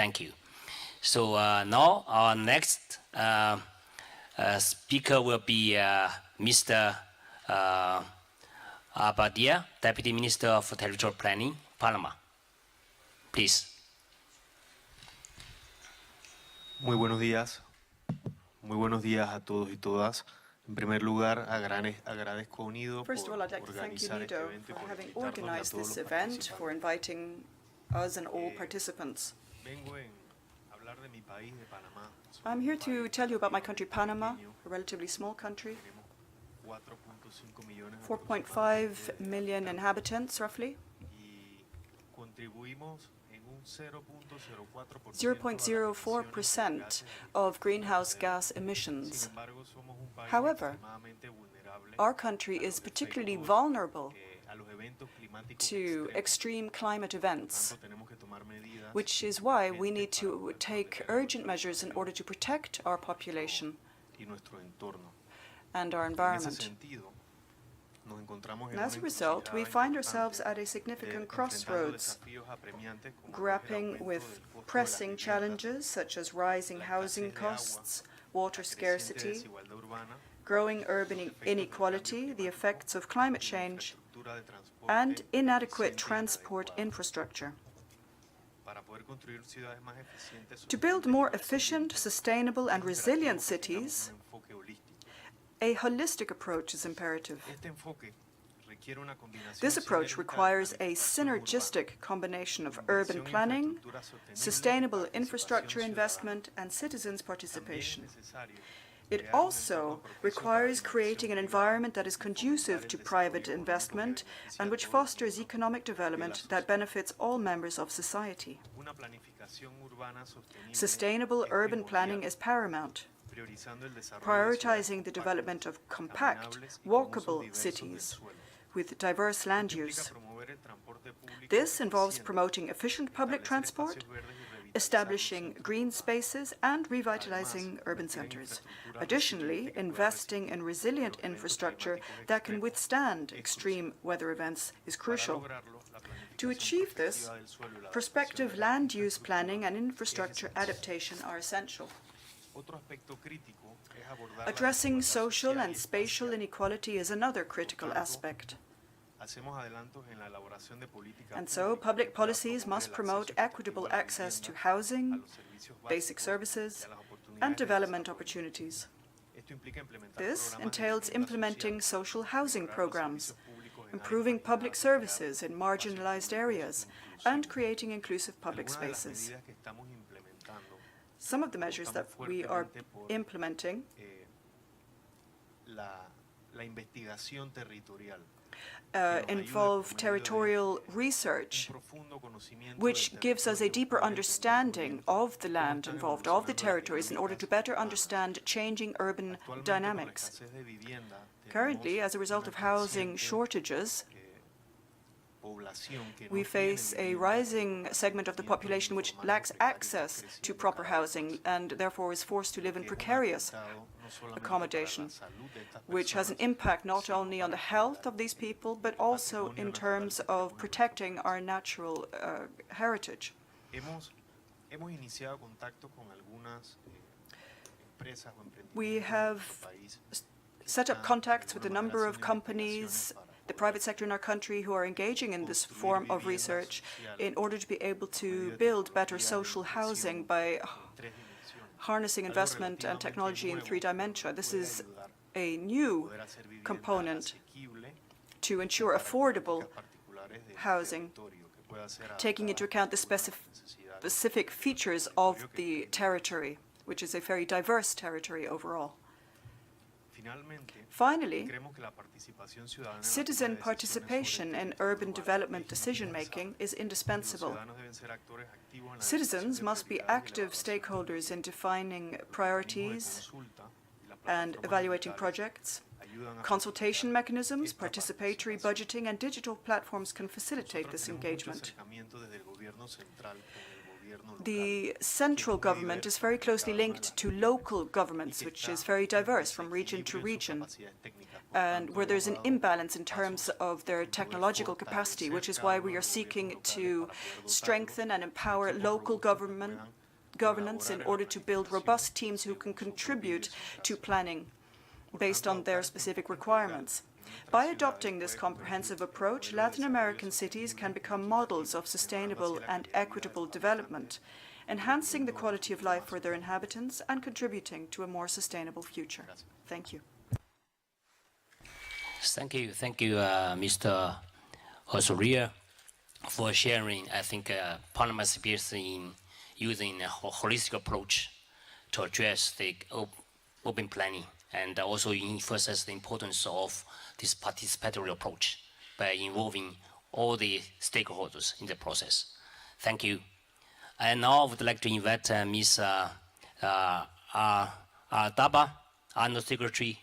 Thank you. So now our next speaker will be Mr. Abadia, Deputy Minister of Territorial Planning, Panama. Please. Muy buenos días. Muy buenos días a todos y todas. En primer lugar, agradezco a UNIDO First of all, I'd like to thank UNIDO for having organized this event, for inviting us and all participants. I'm here to tell you about my country, Panama, a relatively small country, 4.5 million inhabitants, roughly. 0.04% of greenhouse gas emissions. However, our country is particularly vulnerable to extreme climate events, which is why we need to take urgent measures in order to protect our population and our environment. And as a result, we find ourselves at a significant crossroads, grappling with pressing challenges such as rising housing costs, water scarcity, growing urban inequality, the effects of climate change, and inadequate transport infrastructure. To build more efficient, sustainable, and resilient cities, a holistic approach is imperative. This approach requires a synergistic combination of urban planning, sustainable infrastructure investment, and citizens' participation. It also requires creating an environment that is conducive to private investment and which fosters economic development that benefits all members of society. Sustainable urban planning is paramount, prioritizing the development of compact, walkable cities with diverse land use. This involves promoting efficient public transport, establishing green spaces, and revitalizing urban centers. Additionally, investing in resilient infrastructure that can withstand extreme weather events is crucial. To achieve this, prospective land use planning and infrastructure adaptation are essential. Addressing social and spatial inequality is another critical aspect. And so, public policies must promote equitable access to housing, basic services, and development opportunities. This entails implementing social housing programs, improving public services in marginalized areas, and creating inclusive public spaces. Some of the measures that we are implementing involve territorial research, which gives us a deeper understanding of the land involved, of the territories, in order to better understand changing urban dynamics. Currently, as a result of housing shortages, we face a rising segment of the population which lacks access to proper housing and therefore is forced to live in precarious accommodation, which has an impact not only on the health of these people, but also in terms of protecting our natural heritage. We have set up contacts with a number of companies, the private sector in our country, who are engaging in this form of research in order to be able to build better social housing by harnessing investment and technology in 3 dimensions. This is a new component to ensure affordable housing, taking into account the specific features of the territory, which is a very diverse territory overall. Finally, citizen participation in urban development decision-making is indispensable. Citizens must be active stakeholders in defining priorities and evaluating projects. Consultation mechanisms, participatory budgeting, and digital platforms can facilitate this engagement. The central government is very closely linked to local governments, which is very diverse from region to region, and where there's an imbalance in terms of their technological capacity, which is why we are seeking to strengthen and empower local governance in order to build robust teams who can contribute to planning based on their specific requirements. By adopting this comprehensive approach, Latin American cities can become models of sustainable and equitable development, enhancing the quality of life for their inhabitants and contributing to a more sustainable future. Thank you. Thank you, Mr. Osorio, for sharing, I think, Panama's experience in using a holistic approach to address the open planning, and also emphasize the importance of this participatory approach by involving all the stakeholders in the process. Thank you. And now I would like to invite Ms. Daba, Under Secretary